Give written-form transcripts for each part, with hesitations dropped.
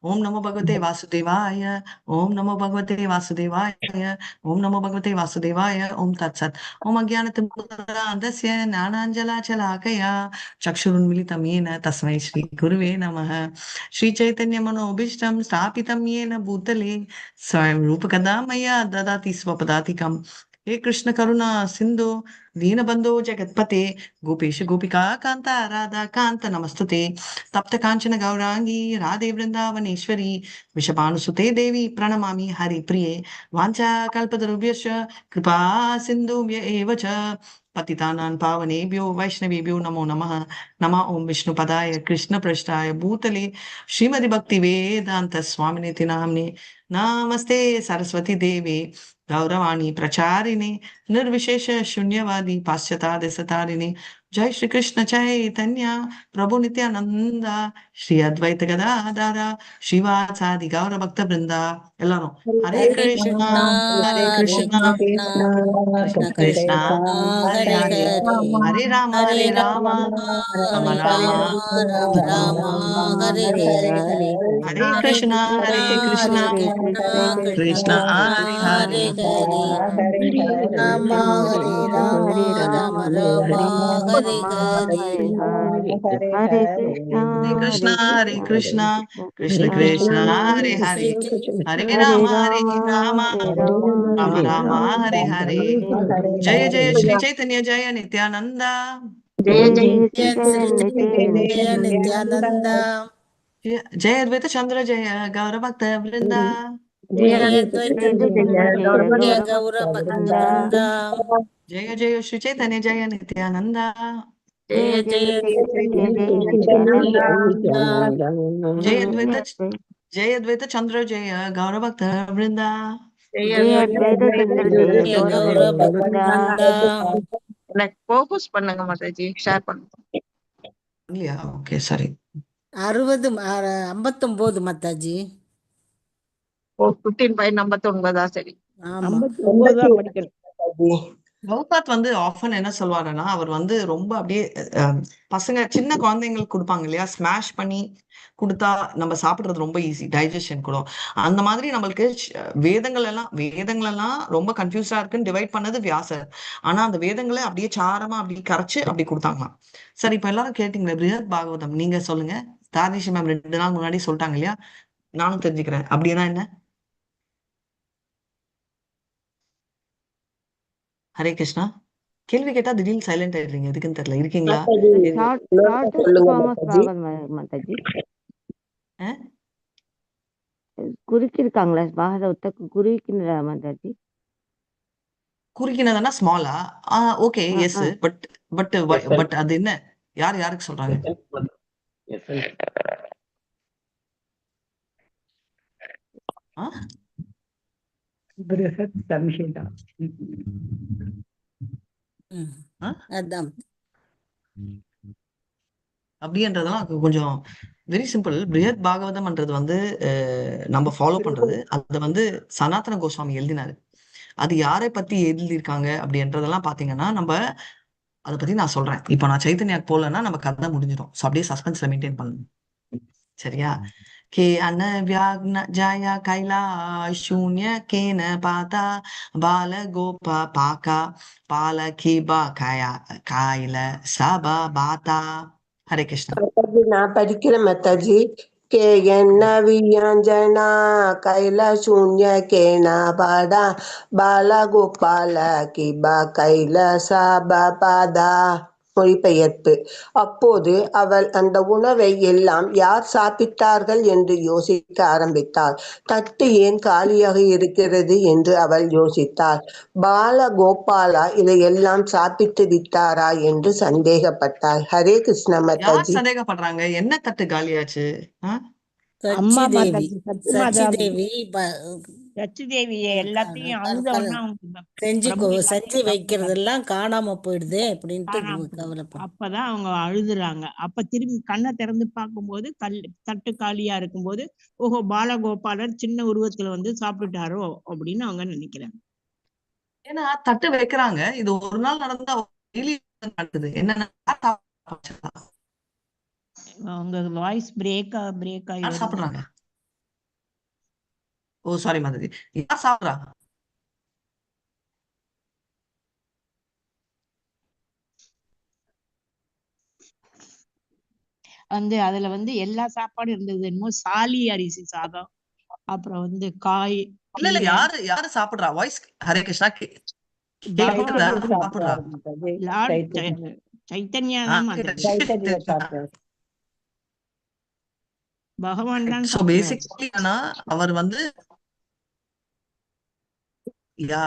ஓம் நமோ பகவதே வாசுதேவாய. ஓம் நமோ பகவதே வாசுதேவாய. ஓம் நமோ பகவதே வாசுதேவாய. ஓம் தத் சத். ஓம் அஜ்ஞானதிமிராந்தஸ்ய ஞானாஞ்சலாச்சலாகயா சக்ஷுருன்மிலிதம் येन तस्मै श्री गुरुवे नमः. श्री चैतन्य मनोभीष्टं स्थापितं येन भूतले स्वयं रूपकदा मया ददाति स्वपदातिकम्. हे कृष्ण करुणा सिन्धु दीनबन्धो जगत्पते गोपेश गोपिका कान्ता राधा कान्त नमस्तुते. तप्त काञ्चन गौरांगी राधे वृन्दावनेश्वरी विषपानुसुते देवी प्रणमामि हरिप्रिये. वाञ्छा कल्पतरुभ्यश्च कृपा सिन्धुभ्य एव च पतितानां पावनेभ्यो वैष्णवेभ्यो नमो नमः. नमः ओं विष्णुपदाय कृष्णपृष्ठाय भूतले श्रीमद् भक्तिवेदान्त स्वामिनिति नाम्ने नमस्ते सरस्वती देवे गौरवाणी प्रचारिणे निर्विशेष शून्यवादी पाश्चात्य जय श्री कृष्ण चैतन्य प्रभु नित्यानंद श्री अद्वैत गदाधर शिवासादि गौर भक्त वृंदा எல்லாரும் ஹரே हरे கிருஷ்ணா कृष्णा ஹரே हरे கிருஷ்ணா कृष्णा கிருஷ்ண कृष्ण கிருஷ்ணா कृष्णा ஹரே हरे ஹரே हरे ஹரே ராம हरे ஹரே ராம रामा ராம हरे ராம रामा राम राम हरे ஹரே हरे ஹரே हरे கிருஷ்ணா कृष्णा கிருஷ்ணா हरे कृष्णा कृष्ण கிருஷ்ணா कृष्णा ஹரே ஹரே हरे हरे राम हरे राम राम राम हरे हरे हरे कृष्णा हरे कृष्णा हरे कृष्णा कृष्ण कृष्णा कृष्णा हरे श्री हरे हरे हरे राम राम राम हरे राम राम हरे हरे जय जय श्री चैतन्य जय नित्यानंद जय जय श्री श्री चैतन्य जय नित्यानंद जय अद्वैत चंद्र जय गौर भक्त वृंदा जय अद्वैत जय जय गौर गौर भक्त भक्त वृंदा वृंदा जय जय श्री चैतन्य जय नित्यानंद जय जय जय जय श्री चैतन्य जय नित्यानंद नित्यानंद जय अद्वैत चंद्र जय गौर भक्त वृंदा जय अद्वैत चंद्र जय जय गौर गौर भक्त भक्त वृंदा वृंदा ஃபோக்கஸ் பண்ணுங்க மாதாஜி, ஷேர் பண்ணுங்க. இல்லையா? ஓகே சரி. 59 மாதாஜி. 15/59 சரி. ஆமா 59 தான் படிக்கணும். கௌதாத் வந்து ஆஃபன் என்ன சொல்வாருன்னா, அவர் வந்து ரொம்ப அப்படியே பசங்க சின்ன குழந்தைங்களுக்கு குடுப்பாங்க இல்லையா? ஸ்மாஷ் பண்ணி குடுத்தா நம்ம சாப்பிடுறது ரொம்ப ஈஸி. டைஜஷன் கூட. அந்த மாதிரி நம்மளுக்கு வேதங்கள் எல்லாம் ரொம்ப கன்ஃப்யூஸா இருக்குன்னு டிவைட் பண்ணது வியாசர். ஆனா அந்த வேதங்கள அப்படியே சாரமா அப்படியே கரைச்சு அப்படி குடுத்தாங்களாம். சரி, இப்ப எல்லாரும் கேட்டீங்களே பிருஹத் பாகவதம் நீங்க சொல்லுங்க. தாரிஷி மேம் 2 நாள் முன்னாடி சொல்லிட்டாங்க இல்லையா? நானும் தெரிஞ்சுக்கிறேன். அப்படின்னா என்ன? ஹரே கிருஷ்ணா. கேள்வி கேட்டா திடீர்னு சைலண்ட் ஆயிடுறீங்க. எதுக்குன்னு தெரியல. இருக்கீங்களா? Shortest form of Bhagavatam mataji. குறிக்கிருக்காங்களா பாகவதத்தை? குறிக்கின்றா மாதாஜி? குறுக்கினதுன்னா ஸ்மாலா? Okay, yes. But but but அது என்ன? யாருக்கு சொல்றாங்க? ஆ? பிருஹத் சம்ஹிதா. ஆ? அதான் அப்படின்றதெல்லாம் கொஞ்சம் வெரி சிம்பிள். பிருஹத் பாகவதம்ன்றது வந்து நம்ம ஃபாலோ பண்றது. அது வந்து சனாதன கோஸ்வாமி எழுதினாரு. அது யாரை பத்தி எழுதியிருக்காங்க அப்படின்றதெல்லாம் பாத்தீங்கன்னா நம்ம அதை பத்தி நான் சொல்றேன். இப்போ நான் சைத்தன்யாக்கு போலன்னா நம்ம கதை முடிஞ்சிடும். ஸோ அப்படியே சஸ்பென்ஸ்ல மெயின்டைன் பண்ணணும். சரியா? के अनव्याग्न जाया कैलाश शून्य केन पाता बाल गोपा पाका पालकी बा काया काइल सबा बाता. हरे कृष्णा. மாதாஜி நான் படிக்கிறேன் மாதாஜி. கே என்ன வியஞ்சனா கைல சூன்ய கேனா பாடா பால கோபால கிபா கைல சாபா பாதா. மொழிபெயர்ப்பு. அப்போது அவள் அந்த உணவை எல்லாம் யார் சாப்பிட்டார்கள் என்று யோசிக்க ஆரம்பித்தாள். தட்டு ஏன் காலியாக இருக்கிறது என்று அவள் யோசித்தாள். பால கோபாலா இதையெல்லாம் சாப்பிட்டு விட்டாரா என்று சந்தேகப்பட்டாள். ஹரே கிருஷ்ண யார் மாதாஜி. சந்தேகப்படுறாங்க? என்ன தட்டு காலியாச்சு? அம்மா சச்சி தேவி மாதாஜி, சச்சி சத்யமாதா தேவி சச்சி தேவியை எல்லாத்தையும் அழுத உடனே அவங்க செஞ்சு பிரபு செஞ்சு எல்லாத்தையும் சாப்பிடுறாங்க. வைக்கிறதெல்லாம் காணாம போயிடுதே அப்படின்ட்டு காணாம போகுது. கவலைப்படும். அப்பதான் அவங்க அழுதுறாங்க. அப்ப திரும்பி கண்ணை திறந்து பார்க்கும்போது தட்டு காலியா இருக்கும்போது, ஓஹோ பாலகோபாலர் சின்ன உருவத்துல வந்து சாப்பிட்டுட்டாரோ அப்படின்னு அவங்க நினைக்கிறாங்க. ஏன்னா தட்டு வைக்கிறாங்க. இது ஒரு நாள் நடந்தா daily நடக்குது. என்னன்னா அவங்க வாய்ஸ் பிரேக் ஆகி யார் வருது. சாப்பிடுறாங்க? ஓ சாரி மாதாஜி. யார் சாப்பிடுறா? அதுல எல்லா சாப்பாடும் இருந்தது. என்னமோ சாலி அரிசி சாதம், அப்புறம் காய், இல்ல இல்ல, கீரை. யாரு சாப்பிடுறா? வாய்ஸ் ஹரே கிருஷ்ணா கேக்குதா? பகவான் சைத்தன்யா சாப்பிடுறா? சாப்பிடுறாரு மாதாஜி. லார்ட் சைத்தன்யா சைத்தன்யா ஆ, தான் மாதாஜி. சைத்தன்யா சாப்பிடுறாரு. பகவான் தான் சோ சாப்பிடுறாரு. பேசிக்கலி ஆனா அவர் யா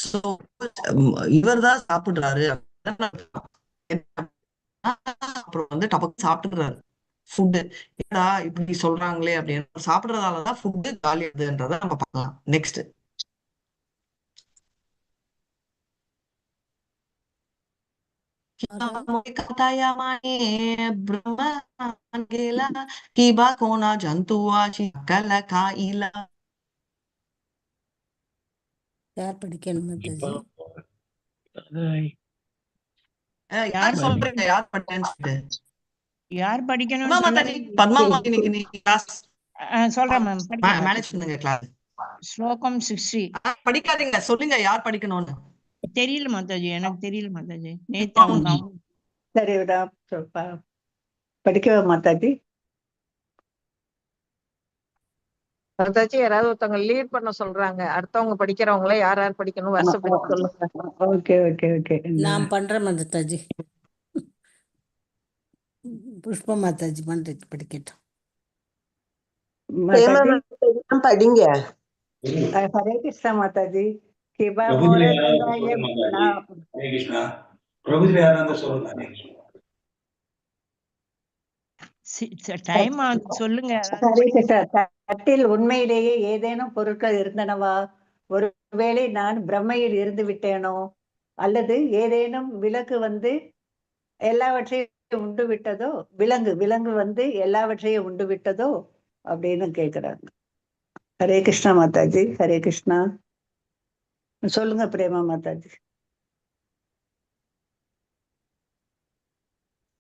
சோ இவர் தான் சாப்பிடுறாரு. அப்புறம் டபக்கு சாப்பிட்டுறாரு ஃபுட்டு. ஏடா இப்படி சொல்றாங்களே அப்படின்னு சாப்பிடுறதாலதான் ஃபுட்டு காலி ஆகுதுன்றத நம்ம பார்க்கலாம். நெக்ஸ்ட் யார் படிக்கணும் மாதாஜி? யார் சொல்றீங்க யார் படிக்கன்னு சொல்லிட்டு? யார் படிக்கணும்னு பத்மா சொல்லவே மாதாஜி, பத்மா மாதாஜி இன்னைக்கு கிளாஸ் சொல்றேன் மேம். படிக்கிறேன் மேனேஜ் பண்ணுங்க கிளாஸ். ஸ்லோகம் 60. படிக்காதீங்க, சொல்லுங்க யார் படிக்கணும்னு. தெரியல மாதாஜி, எனக்கு தெரியல மாதாஜி. நேத்து அவங்க சரி படிக்கவா மாதாஜி? மாதாஜி யாராவது ஒருத்தவங்க லீட் பண்ண சொல்றாங்க. அடுத்தவங்க படிக்கிறவங்கள யார் யார் படிக்கணும் வருஷப்படி சொல்லுங்க. Okay okay okay. நான் பண்றேன் மாதாஜி. புஷ்பா மாதாஜி படிக்கட்டும். மாதாஜி படிங்க. ஹரே கிருஷ்ணா மாதாஜி. கிபா பிரபுஜி மோர யாராவது கங்காய சொல்லுங்க மாதாஜி. ஹரே கிருஷ்ணா. பிரபுஜி யாராவது சொல்லுங்க. டைம் சொல்லுங்க. ஹரே கிருஷ்ணா. தட்டில் உண்மையிலேயே ஏதேனும் பொருட்கள் இருந்தனவா? ஒருவேளை நான் பிரம்மையில் இருந்து விட்டேனோ, அல்லது ஏதேனும் விலங்கு எல்லாவற்றையும் உண்டு விட்டதோ, விலங்கு எல்லாவற்றையும் உண்டு விட்டதோ அப்படின்னு கேக்குறாங்க. ஹரே கிருஷ்ணா மாதாஜி. ஹரே கிருஷ்ணா. சொல்லுங்க பிரேமா மாதாஜி.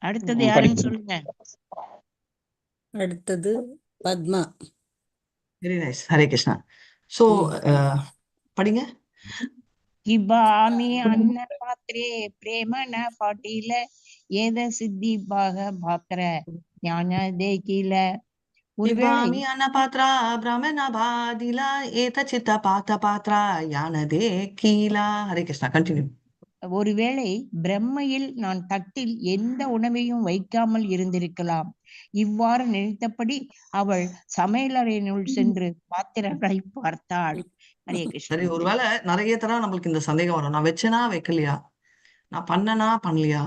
அடுத்தது யாருன்னு சொல்லுங்க. அடுத்தது Padma. Very nice. Hare Krishna. So படிங்க. கிபாமி அன்ன பாத்திரே பிரேமன பாட்டில ஏத சித்தி பாக பாத்திர ஞான தேகில. இவாமி அன்னபாத்ரா பிராமண பாதிலா ஏத சித்த பாத்த பாத்ரா யானதே கீலா. ஹரே கிருஷ்ணா, கண்டினியூ. ஒருவேளை பிரம்மையில் நான் தட்டில் எந்த உணவையும் வைக்காமல் இருந்திருக்கலாம். இவ்வாறு நினைத்தபடி அவள் சமையலறையினுள் சென்று பாத்திரங்களை பார்த்தாள். ஹரே சரி, கிருஷ்ணன். ஒருவேளை நிறைய தடவை நம்மளுக்கு இந்த சந்தேகம் வரும். நான் வச்சேனா வைக்கலையா, நான் பண்ணனா பண்ணலையா,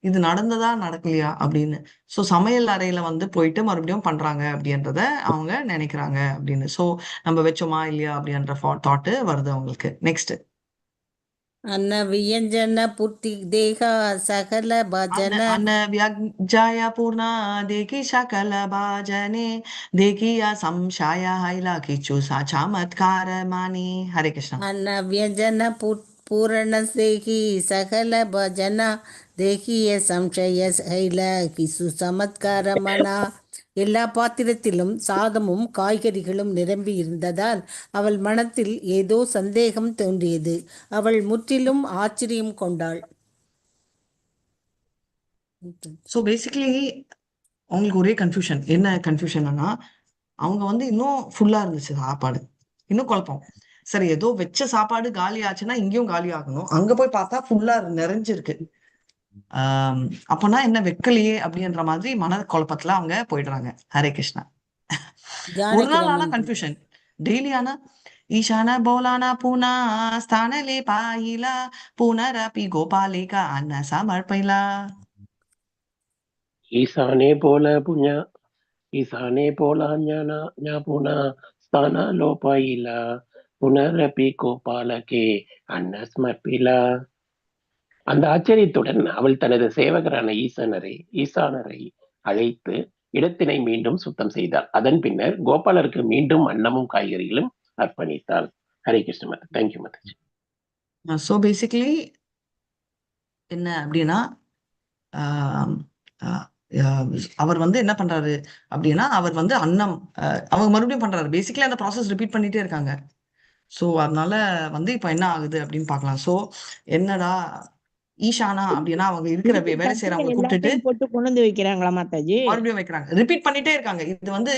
இது நடந்ததா நடக்கலையா அப்படின்னு. சோ சமையல் அறையில போயிட்டு மறுபடியும் பண்றாங்க அப்படின்றத அவங்க நினைக்கிறாங்க அப்படின்னு. சோ நம்ம வச்சோமா இல்லையா அப்படின்ற தாட் வருது அவங்களுக்கு. நெக்ஸ்ட் அன்ன வியஞ்சன புத்தி தேகா சகல பஜன அன்ன வியக்ஜாய பூர்ணா தேகி சகல பாஜனே தேகியா சம்சாய ஹைலா கிச்சு சா சமத்கார மானி. ஹரே கிருஷ்ணா. அன்ன வியஞ்சன பூரண தேகி சகல பஜன தேகிய சம்சய ஹைல கிசு சமத்காரமனா. எல்லா பாத்திரத்திலும் சாதமும் காய்கறிகளும் நிரம்பி இருந்ததால் அவள் மனத்தில் ஏதோ சந்தேகம் தோன்றியது. அவள் முற்றிலும் ஆச்சரியம் கொண்டாள். ஸோ பேசிக்கலி அவங்களுக்கு ஒரே கன்ஃபியூஷன். என்ன கன்ஃபியூஷன்னா, அவங்க இன்னும் ஃபுல்லா இருந்துச்சு சாப்பாடு, இன்னும் குழப்பம். சரி, ஏதோ வச்ச சாப்பாடு காலி ஆச்சுன்னா இங்கேயும் காலி ஆகணும். அங்க போய் பார்த்தா ஃபுல்லா நிறைஞ்சிருக்கு. அப்பனா என்ன வைக்கலையே அப்படின்ற மாதிரி மன குழப்பத்துல அவங்க போயிடுறாங்க. ஹரே கிருஷ்ணா. ஒரு நாள் ஆனா கன்ஃபியூஷன், டெய்லி ஆனா ஈசான போலானா பூனா ஸ்தானலே பாயிலா புனரபி கோபாலிகா அன்ன சமர்ப்பைலா. ஈசானே போல புண்ணியா ஈசானே போல ஞானா புனா ஸ்தான லோபாயிலா புனரபி கோபாலகே அன்ன ஸ்மர்ப்பிலா. அந்த ஆச்சரியத்துடன் அவள் தனது சேவகரான ஈசானரை அழைத்து இடத்தினை மீண்டும் சுத்தம் செய்தாள். அதன் பின்னர் கோபாலருக்கு மீண்டும் அன்னமும் காய்கறிகளும் அர்ப்பணித்தாள். ஹரே கிருஷ்ண மாதா. தேங்க்யூ மாதாஜி. ஸோ பேசிக்கலி என்ன அப்படின்னா, அவர் வந்து என்ன பண்றாரு அப்படின்னா, அவர் வந்து அன்னம் அவங்க மறுபடியும் பண்றாரு. பேசிக்கலி அந்த ப்ராசஸ் ரிப்பீட் பண்ணிட்டே இருக்காங்க. ஸோ அதனால வந்து இப்ப என்ன ஆகுது அப்படின்னு பார்க்கலாம். ஸோ என்னடா ஈஷானா அப்படின்னா அவங்க இருக்கிற திருப்பி வேலை தட்டுல செய்யறவங்க கூப்பிட்டுட்டு எல்லாத்தையும் போட்டு கொண்டு வந்து வைக்கிறாங்களா மாதாஜி? மறுபடியும் வைக்கிறாங்க. ரிப்பீட் பண்ணிட்டே இருக்காங்க. இது வந்து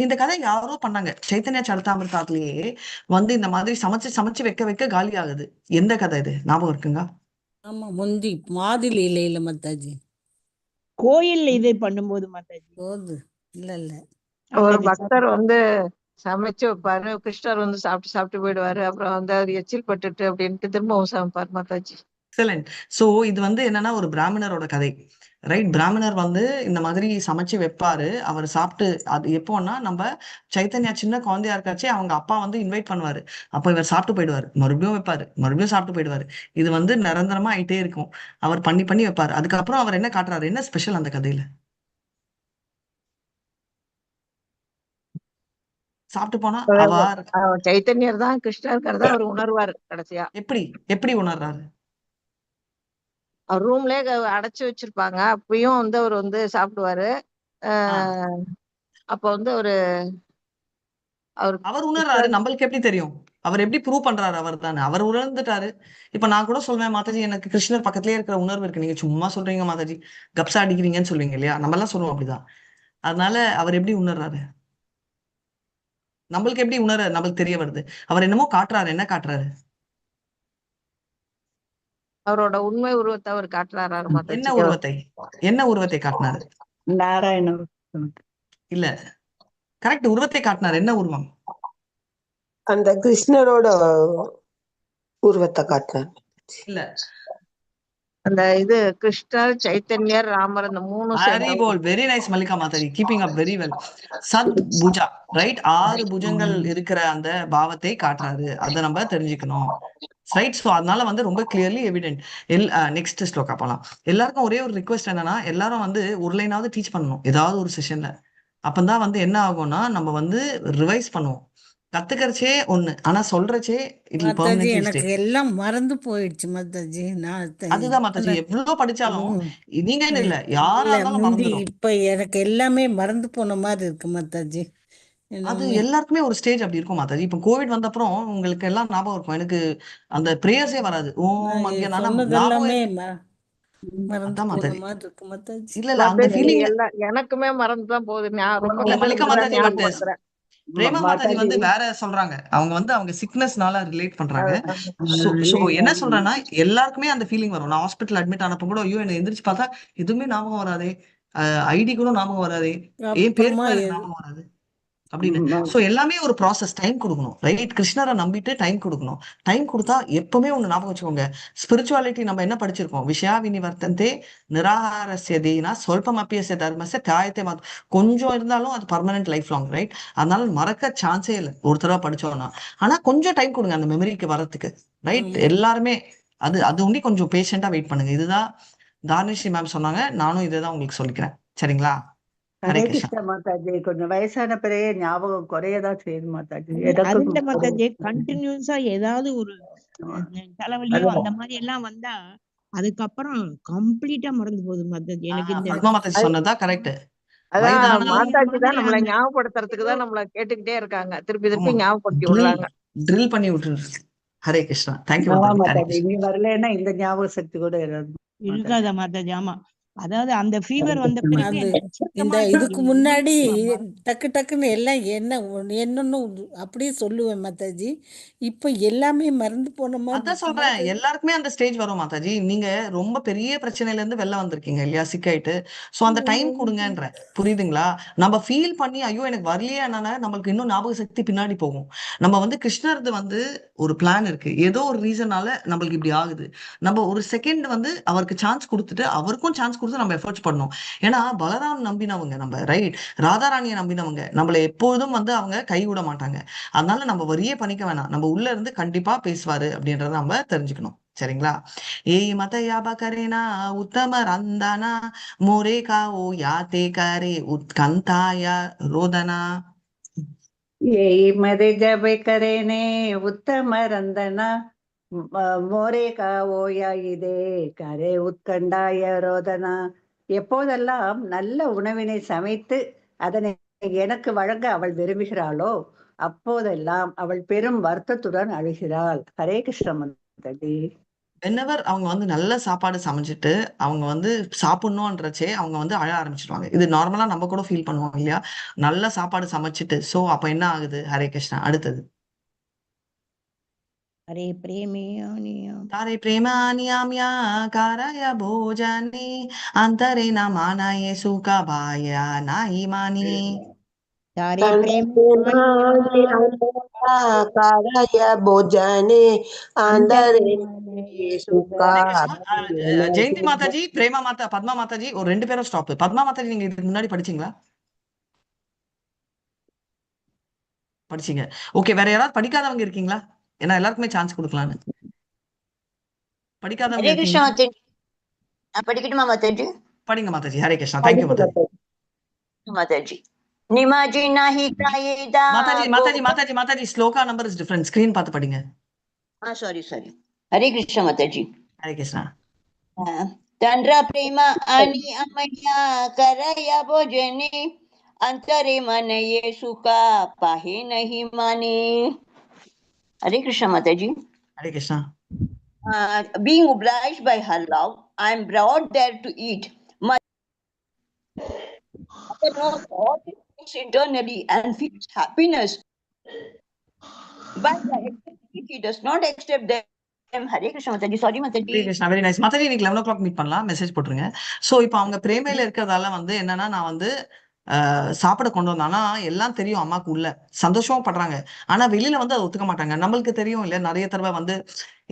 இந்த கதை யாரோ பண்ணாங்க. சைத்தன்ய சரிதாமிர்தாத்திலேயே வந்து இந்த மாதிரி சமைச்சு சமைச்சு வைக்க வைக்க காலி ஆகுது. எந்த கதை இது ஞாபகம் இருக்குங்க? ஆமா முந்தி மாதிரி இல்ல மாதாஜி. கோயில்ல இது பண்ணும்போது மாதாஜி போது இல்ல இல்ல ஒரு அந்த பக்தர் வந்து சமைச்சு வைப்பாரு, கிருஷ்ணர் வந்து சாப்பிட்டு சாப்பிட்டு போயிடுவாரு. அப்புறம் வந்து அவர் எச்சில் பட்டுட்டு அப்படின்ட்டு திரும்பவும் சமைப்பார் மாதாஜி. எக்ஸலென்ட். ஸோ இது வந்து என்னன்னா ஒரு பிராமணரோட கதை. ரைட். பிராமணர் வந்து இந்த மாதிரி சமைச்சு வைப்பாரு. அவர் சாப்பிட்டு அது எப்போன்னா நம்ம சைத்தன்யா சின்ன குழந்தையா இருக்காச்சே அவங்க அப்பா வந்து இன்வைட் பண்ணுவாரு. அப்போ இவர் சாப்பிட்டு போயிடுவாரு. மறுபடியும் வைப்பாரு. மறுபடியும் சாப்பிட்டு போயிடுவாரு. இது வந்து நிரந்தரமா ஆயிட்டே இருக்கும். அவர் பண்ணி பண்ணி வைப்பாரு. அதுக்கப்புறம் அவர் என்ன காட்டுறாரு? என்ன ஸ்பெஷல் அந்த கதையில? சாப்பிட்டு போனா அவர் சைத்தன்யர் தான் கிருஷ்ணருக்கிறத அவர் உணர்வாரு கடைசியா. எப்படி எப்படி உணர்றாரு? அவர் ரூம்லயே அடைச்சு வச்சிருப்பாங்க. அப்பயும் வந்து அவர் வந்து சாப்பிடுவாரு. ஆஹ் அப்ப வந்து அவர் அவர் உணர்றாரு. நம்மளுக்கு எப்படி தெரியும்? அவர் எப்படி ப்ரூவ் பண்றாரு? அவர் தானே அவர் உணர்ந்துட்டாரு. இப்ப நான் கூட சொல்வேன் மாதாஜி எனக்கு கிருஷ்ணர் பக்கத்துலயே இருக்கிற உணர்வு இருக்கு. நீங்க சும்மா சொல்றீங்க மாதாஜி, கப்சா அடிக்கிறீங்கன்னு சொல்லுவீங்க இல்லையா? நம்ம எல்லாம் சொல்லுவோம் அப்படிதான். அதனால அவர் எப்படி உணர்றாரு? நம்மளுக்கு எப்படி நம்மளுக்கு தெரிய வருது? அவர் என்னமோ காட்டுறாரு. என்ன காட்டுறாரு? அவரோட உண்மை உருவத்தை அவர் காட்டுறாரு என்ன மாதாஜி. உருவத்தை? என்ன உருவத்தை காட்டினாரு? நாராயண இல்ல, கரெக்ட். உருவத்தை காட்டினார். என்ன உருவம்? அந்த கிருஷ்ணரோட உருவத்தை காட்டினார். இல்ல, அந்த இது கிருஷ்ணர், சைத்தன்யர், ராமர் இந்த 3 வெரி போல். Very nice Mallika mataji, keeping up very well. சத் புஜா, ரைட். 6 புஜங்கள் இருக்கிற அந்த பாவத்தை காட்டுறாரு. அதை நம்ம தெரிஞ்சுக்கணும். ரைட். ஸோ அதனால வந்து ரொம்ப கிளியர்லி எவிடென்ட். நெக்ஸ்ட் ஸ்லோகா போலாம். எல்லாருக்கும் ஒரே ஒரு ரிக்வெஸ்ட் என்னன்னா, எல்லாரும் வந்து ஒரு லைனாவது டீச் பண்ணணும் ஏதாவது ஒரு செஷன்ல. அப்பதான் வந்து என்ன ஆகும்னா நம்ம வந்து ரிவைஸ் பண்ணுவோம். கத்துக்கிறச்சே ஒண்ணு, ஆனா சொல்றச்சே it will mataji permanently stay. எனக்கு எல்லாம் மறந்து போயிடுச்சு மாதாஜி. நான் அதுதான் மாதாஜி, எவ்வளவு படிச்சாலும் நீங்கன்னு இல்ல யாரா இல்ல இருந்தாலும் முந்தி மறந்துடும். இப்ப எனக்கு எல்லாமே மறந்து போன மாதிரி இருக்கு மாதாஜி. அது எல்லாருக்குமே ஒரு ஸ்டேஜ் அப்படி இருக்கும் மாதாஜி. இப்ப கோவிட் வந்த அப்புறம் உங்களுக்கு எல்லாம் ஞாபகம் இருக்கும். எனக்கு அந்த பிரேயர்ஸே வராது. ஓம் அங்கே சொன்னதெல்லாமே மறந்து அதான் போன மாதாஜி. மாதிரி இருக்கு மாதாஜி. இல்ல இல்ல அந்த மாதாஜி ஃபீலிங் எல்லாம் எனக்குமே மறந்துதான் போகுது. நான் ரொம்ப இல்ல மல்லிகா கஷ்டப்பட்டு மாதாஜி. பட் ஞாபகப்படுத்துறேன். பிரேமா மாதாஜி வந்து வேற சொல்றாங்க. அவங்க சிக்னஸ்னால ரிலேட் பண்றாங்க. சோ என்ன சொல்றேன்னா எல்லாருக்குமே அந்த ஃபீலிங் வரும். நான் ஹாஸ்பிட்டல் அட்மிட் ஆனப்ப கூட ஐயோ என்ன எந்திரிச்சு பார்த்தா எதுவுமே ஞாபகம் வராதே, ஐடி கூட ஞாபகம் வராதே, என் பேர் கூட எனக்கு ஞாபகம் வராது அப்படின்னு. சோ எல்லாமே ஒரு ப்ராசஸ். டைம் கொடுக்கணும். ரைட். கிருஷ்ணரை நம்பிட்டு டைம் கொடுக்கணும். டைம் கொடுத்தா எப்பவுமே ஒண்ணு ஞாபகம் வச்சுக்கோங்க. ஸ்பிரிச்சுவாலிட்டி நம்ம என்ன படிச்சிருக்கோம்? விஷயா வினிவர்த்தந்தே நிராகாரஸ்ய தீனா சொல்பம் அப்பியஸ்ய தர்மஸ்ய தியாயத்தை கொஞ்சம் இருந்தாலும் அது பர்மனன்ட் லைஃப் லாங். ரைட். அதனால மறக்க சான்ஸே இல்லை ஒரு தடவை படிச்சோம்னா. ஆனா கொஞ்சம் டைம் கொடுங்க அந்த மெமரிக்கு வரத்துக்கு. ரைட். எல்லாருமே அது உண்டி கொஞ்சம் பேஷண்டா வெயிட் பண்ணுங்க. இதுதான் தானிஷி மேம் சொன்னாங்க. நானும் இதுதான் உங்களுக்கு சொல்லிக்கிறேன். சரிங்களா? ஹரே கிருஷ்ணா மாதாஜி. கொஞ்சம் வயசான பிறகு ஞாபகம் குறையதான் செய்யுது மாதாஜி. அதுல மாதாஜி கண்டினியூஸா ஏதாவது ஒரு தலைவலியோ அந்த மாதிரி எல்லாம் வந்தா அதுக்கப்புறம் கம்ப்ளீட்டா மறந்து போகுது மாதாஜி. எனக்கு இந்த பத்மா மாதாஜி சொன்னதா கரெக்ட். அதான் மாதாஜி தான் நம்மளை ஞாபகப்படுத்துறதுக்கு தான் நம்மள கேட்டுக்கிட்டே இருக்காங்க. திருப்பி திருப்பி ஞாபகப்படுத்தி விடுறாங்க. ட்ரில் பண்ணி விட்டுரு. ஹரே கிருஷ்ணா. தேங்க்யூ மாதாஜி. நீ வரலன்னா இந்த ஞாபக சக்தி கூட இருக்காதா மாதாஜி? ஆமா, அதாவது அந்த ஃபீவர் வந்த பிறகு இந்த இதுக்கு முன்னாடி டக்கு டக்குன்னு எல்லாம் என்னன்னு அப்படியே சொல்லுவேன் மாதாஜி. இப்ப எல்லாமே மறந்து போன மாதிரி. அதான் சொல்றேன், எல்லாருக்குமே அந்த ஸ்டேஜ் வரும் மாதாஜி. நீங்க ரொம்ப பெரிய பிரச்சனையில இருந்து வெளில வந்திருக்கீங்க இல்லையா, சிக்காயிட்டு. சோ அந்த டைம் கொடுங்கன்ற, புரியுதுங்களா? நம்ம ஃபீல் பண்ணி ஐயோ எனக்கு வரலையே என்னன்னா நம்மளுக்கு இன்னும் ஞாபக சக்தி பின்னாடி போகும். நம்ம வந்து கிருஷ்ணர்து வந்து ஒரு பிளான் இருக்கு. ஏதோ ஒரு ரீசனால நம்மளுக்கு இப்படி ஆகுது. நம்ம ஒரு செகண்ட் வந்து அவருக்கு சான்ஸ் கொடுத்துட்டு அவருக்கும் சான்ஸ் கொடுத்து நம்ம எஃபர்ட்ஸ் பண்ணணும். ஏன்னா பலராம் நம்பினவங்க நம்ம, ரைட். ராதாராணியை நம்பினவங்க நம்மளை எப்போதும் வந்து அவங்க கைவிட மாட்டாங்க. அதனால நம்ம வரியே பண்ணிக்க வேணாம். நம்ம உள்ள இருந்து கண்டிப்பா பேசுவாரு அப்படின்றத நம்ம தெரிஞ்சுக்கணும். சரிங்களா? ஏய் மத யாப கரேனா உத்தம ரந்தானா மோரே கா ஓ யாத்தே கரே உத்கந்தாய ரோதனா. ஏய் மதை ஜபை கரேனே உத்தம ரந்தனா மோரே கா ஓயா இதே கரே உத்கண்டாய ரோதனா. எப்போதெல்லாம் நல்ல உணவினை சமைத்து அதனை எனக்கு வழங்க அவள் விரும்புகிறாளோ அப்போதெல்லாம் அவள் பெரும் வருத்தத்துடன் அழுகிறாள். ஹரே கிருஷ்ண மாதாஜி. வென்னவர் அவங்க வந்து நல்ல சாப்பாடு சமைச்சிட்டு அவங்க வந்து சாப்பிடணும்ன்றச்சே அவங்க வந்து அழ ஆரம்பிச்சிருவாங்க. இது நார்மலா நம்ம கூட ஃபீல் பண்ணுவோம் இல்லையா? நல்ல சாப்பாடு சமைச்சிட்டு சோ அப்ப என்ன ஆகுது? ஹரே கிருஷ்ணா. அடுத்தது ஹரே பிரேமியா तारे प्रेमानियाम्या कारय भोजने अंतरे न मानाये सुखा भाया नाही मानी தாரே తండ్రి பிரேமானி కారయ భోజనే అందరి సుఖ हरे कृष्णा। जयंती माता जी, प्रेमा माता, पद्मा माता जी और ரெண்டு பேரும் ஸ்டாப். பத்மா மாதா जी நீங்க இதுக்கு முன்னாடி படிச்சீங்களா? படிச்சீங்க. ஓகே, வேற யாராவது படிக்காதவங்க இருக்கீங்களா? ஏன்னா எல்லாருக்குமே சான்ஸ் கொடுக்கலான்னு. படிக்காதவங்க ஹரே கிருஷ்ணா இருக்கீங்களா? மாதாஜி. நான் படிக்கட்டுமா மாதாஜி? படிங்க மாதாஜி. ஹரே கிருஷ்ணா. தேங்க்யூ மாதாஜி. மாதாஜி நிமாஜி நாஹி காயேதா mataji sloka number is different. Screen பார்த்து படிங்க. சாரி ஹரே கிருஷ்ணா மாதாஜி. ஹரே கிருஷ்ணா. தந்திர பிரேம அனி அமன்யா கரய போஜனே अंतरे मन ये सुखा पाहे नहीं माने. Hare Krishna Mataji. Hare Krishna. Being obliged by her love, I am brought there to eat. Mother knows all things internally and feels happiness. But he does not accept them. Hare Krishna Mataji. Sorry Mataji. Hare Krishna. Very nice. Mataji இன்னைக்கு 11 o'clock meet பண்ணலாம். Message போட்டுருங்க. So இப்போ அவங்க பிரேமையில இருக்கிறதால வந்து என்னன்னா நான் வந்து சாப்பிட கொண்டு வந்தானா எல்லாம் தெரியும் அம்மாக்கு உள்ள சந்தோஷமும் படுறாங்க. ஆனா வெளியில வந்து அதை ஒத்துக்க மாட்டாங்க. நம்மளுக்கு தெரியும் இல்ல, நிறைய தடவை வந்து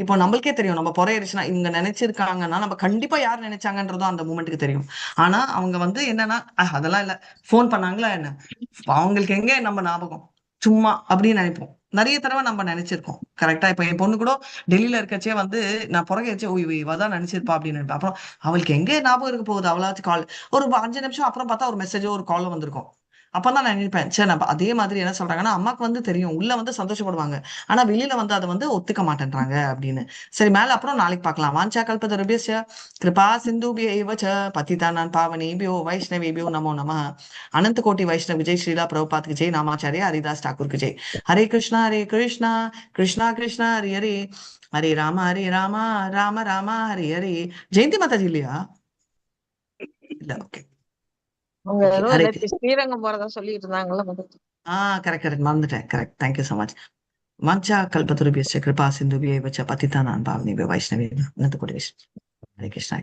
இப்போ நம்மளுக்கே தெரியும் நம்ம பொறையடிச்சுனா இவங்க நினைச்சிருக்காங்கன்னா நம்ம கண்டிப்பா யார் நினைச்சாங்கன்றதும் அந்த மூமெண்ட்டுக்கு தெரியும். ஆனா அவங்க வந்து என்னன்னா அதெல்லாம் இல்ல, போன் பண்ணாங்களா என்ன, அவங்களுக்கு எங்க நம்ம ஞாபகம் சும்மா அப்படின்னு நினைப்போம். நிறைய தடவை நம்ம நினைச்சிருக்கோம். கரெக்டா? இப்ப என் பொண்ணு கூட டெல்லியில இருக்கச்சே வந்து நான் புறகை வச்சு இவதான் நினைச்சிருப்பா அப்படின்னு நினைப்பேன். அப்புறம் அவளுக்கு எங்க ஞாபகம் இருக்க போகுது, அவளாச்சும் கால் ஒரு 5 நிமிஷம் அப்புறம் பார்த்தா ஒரு மெசேஜோ ஒரு காலோ வந்திருக்கும். அப்பதான் நான் நினைப்பேன், சரி நம்ம அதே மாதிரி என்ன சொல்றாங்கன்னா அம்மாக்கு வந்து தெரியும் உள்ள வந்து சந்தோஷப்படுவாங்க, ஆனா வெளியில வந்து அதை வந்து ஒத்துக்க மாட்டேன்றாங்க அப்படின்னு. சரி, மேல அப்புறம் நாளைக்கு பார்க்கலாம். வாஞ்சா கல்பதருபியஸ்ய கிருபா சிந்துபியைவ ச பதிதானான் பாவனேபியோ வைஷ்ணவேபியோ நமோ நமः. அனந்த கோட்டி வைஷ்ணவ விஜய் ஸ்ரீலா பிரபுபாத்க்கு ஜெய், நாமாச்சாரிய ஹரிதாஸ் டாக்கூருக்கு ஜெய். ஹரே கிருஷ்ணா கிருஷ்ணா கிருஷ்ணா ஹரி ஹரி, ஹரே ராம ராம ராம ஹரி ஹரி. ஜெயந்தி மாதாஜி இல்லையா? இல்ல, ஓகே. அவங்க ஸ்ரீரங்கம் போறதா சொல்லிட்டு இருந்தாங்கல்ல மாதாஜி. கரெக்ட் மறந்துட்டேன். கரெக்ட். Thank you so much. வாஞ்சா கல்பதருபியஸ்ய கிருபா சிந்துபியைவ ச பதிதானான் பாவனேபியோ வைஷ்ணவேபியோ நமோ நமः. ஹரே கிருஷ்ணா.